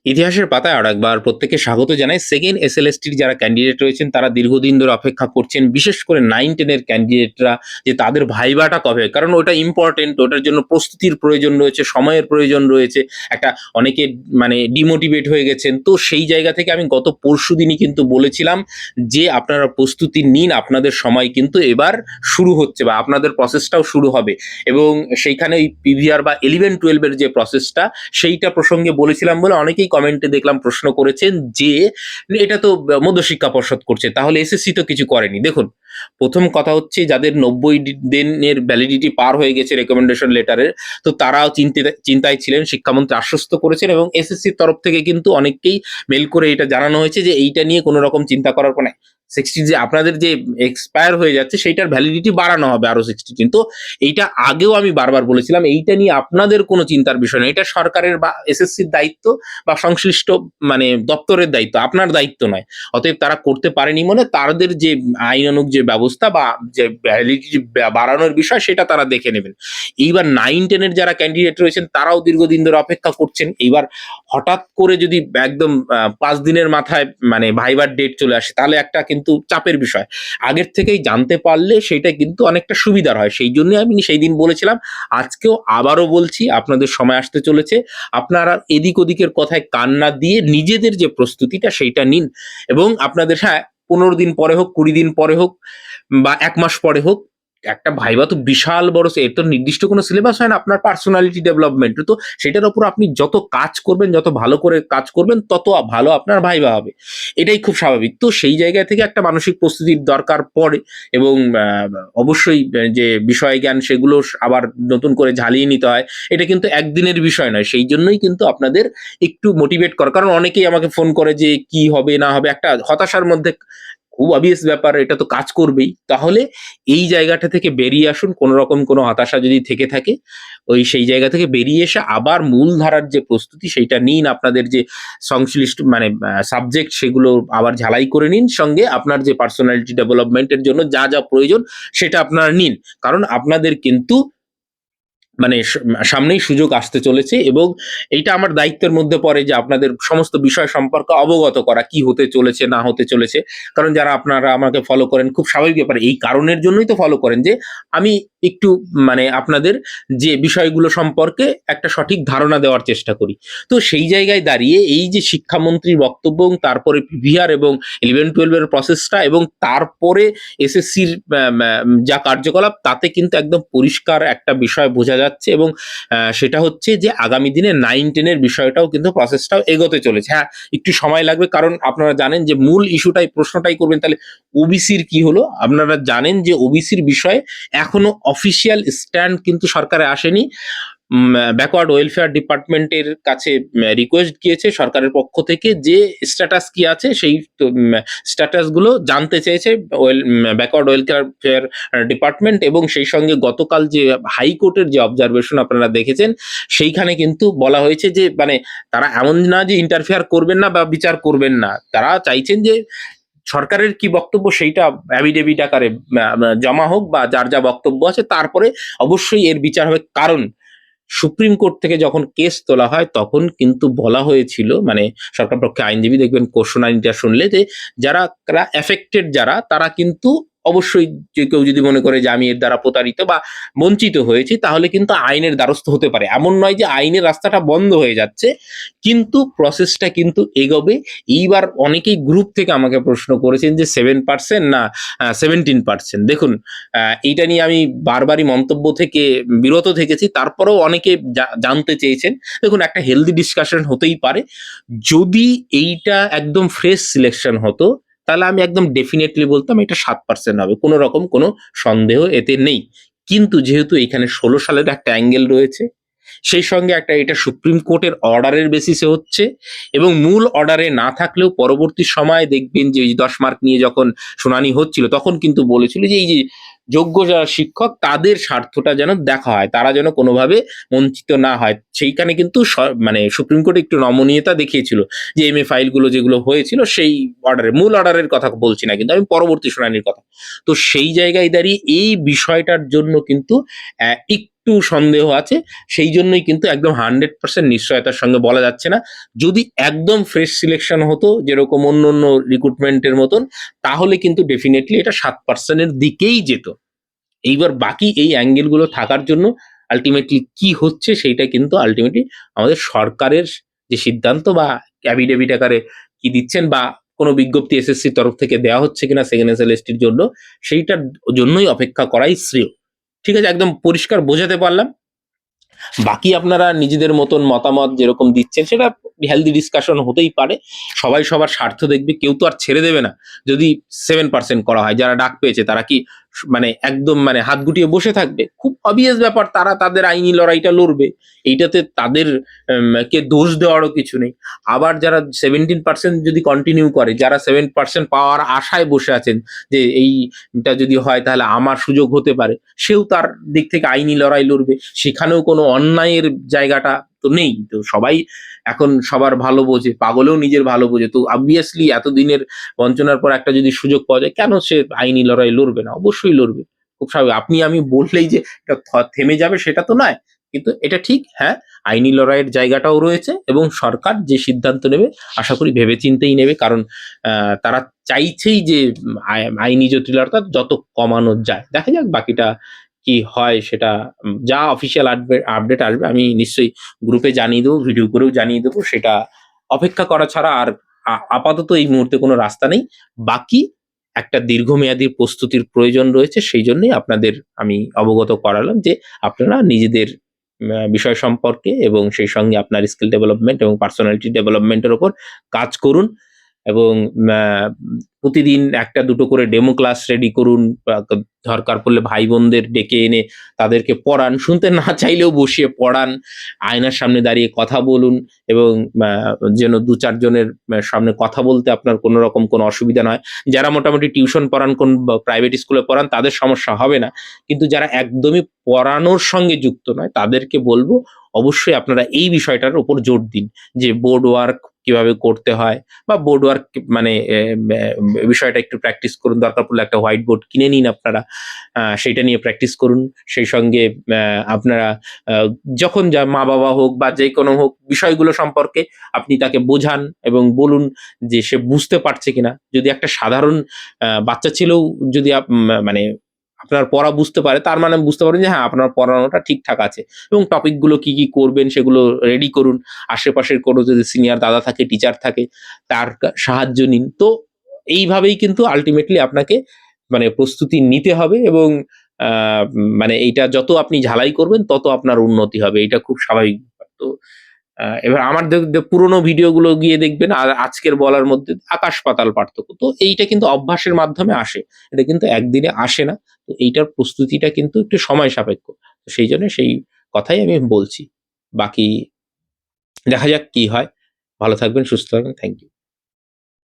ইতিহাসের পাতায় আরেকবার প্রত্যেককে স্বাগত জানাই। সেকেন্ড এসএলএসটির যারা ক্যান্ডিডেট রয়েছেন তারা দীর্ঘদিন ধরে অপেক্ষা করছেন। বিশেষ করে 9-10 এর ক্যান্ডিডেটরা যে তাদের ভাইবাটা কবে? কারণ ওটা ইম্পোর্টেন্ট, ওটার জন্য প্রস্তুতির প্রয়োজন রয়েছে, সময়ের প্রয়োজন রয়েছে। একটা অনেকে মানে ডিমোটিভেট হয়ে গেছেন। তো সেই জায়গা থেকে আমি গত পরশুদিনই কিন্তু বলেছিলাম যে, "আপনারা প্রস্তুতি নিন, আপনাদের সময় কিন্তু এবার শুরু হচ্ছে বা আপনাদের প্রসেসটাও শুরু হবে।" এবং সেইখানে ওই পিভিআর বা 11-12 এর যে প্রসেসটা সেইটা প্রসঙ্গে বলেছিলাম বলে অনেকেই কমেন্টে দেখলাম প্রশ্ন করেছেন যে এটা তো মধ্যশিক্ষা পর্ষদ করছে, তাহলে এসএসসি তো কিছু করেনি। দেখুন, প্রথম কথা হচ্ছে যাদের 90 দিনের ভ্যালিডিটি পার হয়ে গেছে রেকমেন্ডেশন লেটারের, তো তারাও চিন্তায় ছিলেন। শিক্ষামন্ত্রী আশ্বস্ত করেছেন এবং এসএসসির তরফ থেকে কিন্তু অনেককেই মেল করে এটা জানানো হয়েছে যে এইটা নিয়ে কোনো রকম চিন্তা করার কোনো 60 যে আপনাদের যে এক্সপায়ার হয়ে যাচ্ছে সেইটার ভ্যালিডিটি বাড়ানো হবে আরো 60 দিন। তো এইটা আগেও আমি বারবার বলেছিলাম, এইটা নিয়ে আপনাদের কোনো চিন্তার বিষয় নয়। এটা সরকারের বা এসএসসির দায়িত্ব বা সংশ্লিষ্ট মানে দপ্তরের দায়িত্ব, আপনার দায়িত্ব নয়। অতএব তারা করতে পারেনি মনে তাদের যে আইনানুগ যে ব্যবস্থা বা যে ভ্যালিডিটি বাড়ানোর বিষয় সেটা তারা দেখে নেবেন। এইবার 9-10 এর যারা ক্যান্ডিডেট রয়েছেন তারাও দীর্ঘদিন ধরে অপেক্ষা করছেন। এইবার হঠাৎ করে যদি একদম ৫ দিনের মাথায় মানে ভাইবার ডেট চলে আসে তাহলে একটা কিন্তু চাপের বিষয়। আগের থেকেই জানতে পারলে সেটা কিন্তু অনেকটা সুবিধার হয়। সেইজন্যই আমি সেইদিন বলেছিলাম, আজকেও আবারও বলছি আপনাদের সময় আসতে চলেছে। আপনারা এদিক ওদিকের কথায় কান না দিয়ে নিজেদের যে প্রস্তুতিটা সেইটা নিন এবং আপনাদের ১৫ দিন পরে হোক, ২০ দিন পরে হোক বা ১ মাস পরে হোক, একটা ভাইবা তো বিশাল বড় এর তো নির্দিষ্ট কোনো সিলেবাস হয় না। আপনার পার্সোনালিটি ডেভেলপমেন্ট তো সেটার উপর আপনি যত কাজ করবেন, যত ভালো করে কাজ করবেন তত ভালো আপনার ভাইবা হবে। এটাই খুব স্বাভাবিক। তো সেই জায়গা থেকে একটা মানসিক প্রস্তুতির দরকার পড়ে এবং অবশ্যই যে বিষয় জ্ঞান সেগুলো আবার নতুন করে ঝালিয়ে নিতে হয়। এটা কিন্তু একদিনের বিষয় নয়। সেইজন্যই কিন্তু আপনাদের একটু মোটিভেট করা। কারণ অনেকেই আমাকে ফোন করে যে কি হবে না হবে একটা হতাশার মধ্যে খুব obvious ব্যাপার, এটা তো কাজ করবেই। তাহলে এই জায়গাটা থেকে বেরিয়ে আসুন। কোন রকম কোন হতাশা যদি থেকে থাকে, সেই জায়গা থেকে বেরিয়ে এসে আবার মূল ধারার যে প্রস্তুতি সেইটা নিন। আপনাদের যে সংশ্লিষ্ট মানে সাবজেক্ট সেগুলো আবার ঝালাই করে নিন। সঙ্গে আপনার যে পার্সোনালিটি ডেভেলপমেন্ট এর জন্য যা প্রয়োজন সেটা আপনারা নিন। কারণ আপনাদের কিন্তু মানে সামনেই সুযোগ আসতে চলেছে এবং এইটা আমার দায়িত্বের মধ্যে পড়ে যে আপনাদের সমস্ত বিষয় সম্পর্কে অবগত করা, কি হতে চলেছে না হতে চলেছে। কারণ যারা আপনারা আমাকে ফলো করেন খুব স্বাভাবিক ব্যাপার। এই কারণের জন্যই তো ফলো করেন যে আমি একটু মানে আপনাদের যে বিষয়গুলো সম্পর্কে একটা সঠিক ধারণা দেওয়ার চেষ্টা করি। তো সেই জায়গায় দাঁড়িয়ে এই যে শিক্ষামন্ত্রীর বক্তব্য এবং তারপরে পিভিআর এবং 11-12 এর প্রসেসটা এবং তারপরে এসএসসির যা কার্যকলাপ তাতে কিন্তু একদম পরিষ্কার একটা বিষয় বোঝা যাচ্ছে এবং সেটা হচ্ছে যে আগামী দিনে 9-10 এর বিষয়টাও কিন্তু প্রসেসটাও এগোতে চলেছে। একটু সময় লাগবে কারণ আপনারা জানেন যে মূল ইস্যুটাই প্রশ্নটাই করবেন তাহলে ওবিসির কি হলো? আপনারা জানেন যে ওবিসির বিষয়ে এখনো অফিসিয়াল স্ট্যান্ড কিন্তু সরকারে আসেনি। ব্যাকওয়ার্ড ওয়েলফেয়ার ডিপার্টমেন্টের কাছে রিকোয়েস্ট গিয়েছে সরকারের পক্ষ থেকে যে স্ট্যাটাস কি আছে সেই স্ট্যাটাস গুলো জানতে চেয়েছে ব্যাকওয়ার্ড ওয়েলফেয়ার ডিপার্টমেন্ট এবং সেই সঙ্গে গতকাল যে হাইকোর্টের যে অবজারভেশন আপনারা দেখেছেন সেইখানে কিন্তু বলা হয়েছে যে মানে তারা এমন না যে ইন্টারফেয়ার করবেন না বা বিচার করবেন না, তারা চাইছেন যে সরকারের কি বক্তব্য সেইটা অ্যাফিডেভিট আকারে জমা হোক বা যার যা বক্তব্য আছে তারপরে অবশ্যই এর বিচার হবে। কারণ সুপ্রিম কোর্ট থেকে যখন কেস তোলা হয় তখন কিন্তু বলা হয়েছিল মানে সরকার পক্ষে আইনজীবী দেখবেন কোশ্চেনারিটা শুনলে যে যারা এফেক্টেড যারা তারা কিন্তু অবশ্যই যে কেউ যদি মনে করে যে আমি এর দ্বারা প্রতারিত বা বঞ্চিত হয়েছি তাহলে কিন্তু আইনের দ্বারস্থ হতে পারে। এমন নয় যে আইনের রাস্তাটা বন্ধ হয়ে যাচ্ছে, কিন্তু প্রসেসটা কিন্তু এগোবে। এইবার অনেকেই গ্রুপ থেকে আমাকে প্রশ্ন করেছেন যে 7% না 17%। দেখুন, এইটা নিয়ে আমি বারবারই মন্তব্য থেকে বিরত থেকেছি। তারপরেও অনেকে জানতে চেয়েছেন। দেখুন, একটা হেলদি ডিসকাশন হতেই পারে। যদি এইটা একদম ফ্রেশ সিলেকশন হতো, তাহলে আমি একদম ডেফিনিটলি বলতাম এটা 7% হবে। কোন রকম কোন সন্দেহ এতে নেই। কিন্তু যেহেতু এখানে 16 সালের একটা অ্যাঙ্গেল রয়েছে, সেই সঙ্গে একটা এটা সুপ্রিম কোর্টের অর্ডারের বেসিসে হচ্ছে এবং মূল অর্ডারে না থাকলেও পরবর্তী সময়ে দেখবেন যে ওই 10 মার্ক নিয়ে যখন শুনানি হচ্ছিল তখন কিন্তু বলেছিল যে এই যে যোগ্য যারা শিক্ষক তাদের স্বার্থটা যেন দেখা হয়, তারা যেন কোনোভাবে বঞ্চিত না হয়। সেইখানে কিন্তু মানে সুপ্রিম কোর্ট একটু নমনীয়তা দেখিয়েছিল যে এমএ ফাইলগুলো যেগুলো হয়েছিল সেই অর্ডারে, মূল অর্ডারের কথা বলছি না কিন্তু আমি পরবর্তী শুনানির কথা। তো সেই জায়গায় দাঁড়িয়ে এই বিষয়টার জন্য কিন্তু একটু সন্দেহ আছে, সেই জন্যই কিন্তু একদম 100% নিশ্চয়তার সঙ্গে বলা যাচ্ছে না। যদি একদম ফ্রেশ সিলেকশন হতো যেরকম অন্য অন্য রিক্রুটমেন্টের মতন, তাহলে কিন্তু ডেফিনেটলি এটা 7% এর দিকেই যেত। এইবার বাকি এই অ্যাঙ্গেলগুলো থাকার জন্য আলটিমেটলি কি হচ্ছে সেইটা কিন্তু আলটিমেটলি আমাদের সরকারের যে সিদ্ধান্ত বা অ্যাফিডেভিট আকারে কি দিচ্ছেন বা কোনো বিজ্ঞপ্তি এসএসসির তরফ থেকে দেওয়া হচ্ছে কিনা সেকেন্ড এসএলএসটির জন্য, সেইটার জন্যই অপেক্ষা করাই শ্রেয়। ঠিক আছে, একদম পরিষ্কার বোঝাতে পারলাম। বাকি আপনারা নিজেদের মতন মতামত যেরকম দিচ্ছেন সেটা হেলদি ডিসকাশন হতেই পারে। সবাই সবার স্বার্থ দেখবে, কেউ তো আর ছেড়ে দেবে না। যদি 7% করা হয়, যারা ডাক পেয়েছে তারা কি মানে একদম মানে হাত গুটিয়ে বসে থাকবে? খুব অবভিয়াস ব্যাপার, তারা তাদের আইনি লড়াইটা লড়বে। এইটাতে তাদের কে দোষ দেওয়ারও কিছু নেই। আবার যারা 17% যদি কন্টিনিউ করে, যারা 7% পাওয়ার আশায় বসে আছেন যে এইটা যদি হয় তাহলে আমার সুযোগ হতে পারে, সেও তার দিক থেকে আইনি লড়াই লড়বে। সেখানেও কোনো অন্যায়ের জায়গাটা তো নেই। তো সবাই এখন সবার ভালো বোঝে, পাগলেও নিজের ভালো বোঝে। তো অবভিয়াসলি এতদিনের বঞ্চনার পর একটা যদি সুযোগ পাওয়া যায়, কেন সে আইনি লড়াই লড়বে না? অবশ্যই লড়বে। খুব স্বাভাবিক। আপনি আমি বললেই যে এটা থেমে যাবে সেটা তো নয়। কিন্তু এটা ঠিক, হ্যাঁ, আইনি লড়াইয়ের জায়গাটাও রয়েছে এবং সরকার যে সিদ্ধান্ত নেবে আশা করি ভেবেচিন্তেই নেবে। কারণ তারা চাইছেই যে আইনি জটিলতা যত কমানো যায়। দেখা যাক বাকিটা কি হয় সেটা। যা অফিসিয়াল আপডেট আসবে আমি নিশ্চয়ই গ্রুপে জানিয়ে দেবো, ভিডিও করেও জানিয়ে দেবো। সেটা অপেক্ষা করা ছাড়া আর আপাতত এই মুহূর্তে কোনো রাস্তা নেই। বাকি একটা দীর্ঘমেয়াদী প্রস্তুতির প্রয়োজন রয়েছে। সেই জন্যই আপনাদের আমি অবগত করালাম যে আপনারা নিজেদের বিষয় সম্পর্কে এবং সেই সঙ্গে আপনার স্কিল ডেভেলপমেন্ট এবং পার্সোনালিটি ডেভেলপমেন্টের উপর কাজ করুন এবং প্রতিদিন 1-2 করে ডেমো ক্লাস রেডি করুন। দরকার পড়লে ভাই বোনদের ডেকে এনে তাদেরকে পড়ান। শুনতে না চাইলেও বসিয়ে পড়ান। আয়নার সামনে দাঁড়িয়ে কথা বলুন এবং যেন 2-4 জনের সামনে কথা বলতে আপনার কোনো রকম কোনো অসুবিধা না হয়। যারা মোটামুটি টিউশন পড়ান, কোন প্রাইভেট স্কুলে পড়ান, তাদের সমস্যা হবে না। কিন্তু যারা একদমই পড়ানোর সঙ্গে যুক্ত নয়, তাদেরকে বলব অবশ্যই আপনারা এই বিষয়টার উপর জোর দিন যে বোর্ড ওয়ার্ক কিভাবে করতে হয় বা বোর্ড ওয়ার্ক মানে বিষয়টা একটু প্র্যাকটিস করুন। দরকার পড়লে একটা হোয়াইট বোর্ড কিনে নিন আপনারা, সেইটা নিয়ে প্র্যাকটিস করুন। সেই সঙ্গে আপনারা যখন যা মা বাবা হোক বা যে কোনো হোক, বিষয়গুলো সম্পর্কে আপনি তাকে বোঝান এবং বলুন যে সে বুঝতে পারছে কিনা। যদি একটা সাধারণ বাচ্চা ছেলেও যদি মানে আপনার পড়া বুঝতে পারে, তার মানে বুঝতে পারেন যে হ্যাঁ, আপনার পড়ানোটা ঠিকঠাক আছে এবং টপিকগুলো কি কি করবেন সেগুলো রেডি করুন। আশেপাশের কোনো যদি সিনিয়র দাদা থাকে, টিচার থাকে, তার সাহায্য নিন। তো এইভাবেই কিন্তু আলটিমেটলি আপনাকে মানে প্রস্তুতি নিতে হবে এবং মানে এইটা যত আপনি ঝালাই করবেন তত আপনার উন্নতি হবে। এটা খুব স্বাভাবিক ব্যাপার। তো এবার আমার পুরোনো ভিডিওগুলো গিয়ে দেখবেন আর আজকের বলার মধ্যে আকাশ পাতাল পার্থক্য। তো এইটা কিন্তু অভ্যাসের মাধ্যমে আসে। এটা কিন্তু একদিনে আসে না। তো এইটার প্রস্তুতিটা কিন্তু একটু সময় সাপেক্ষ। সেই জন্য সেই কথাই আমি বলছি। বাকি দেখা যাক কি হয়। ভালো থাকবেন, সুস্থ থাকবেন। Thank you.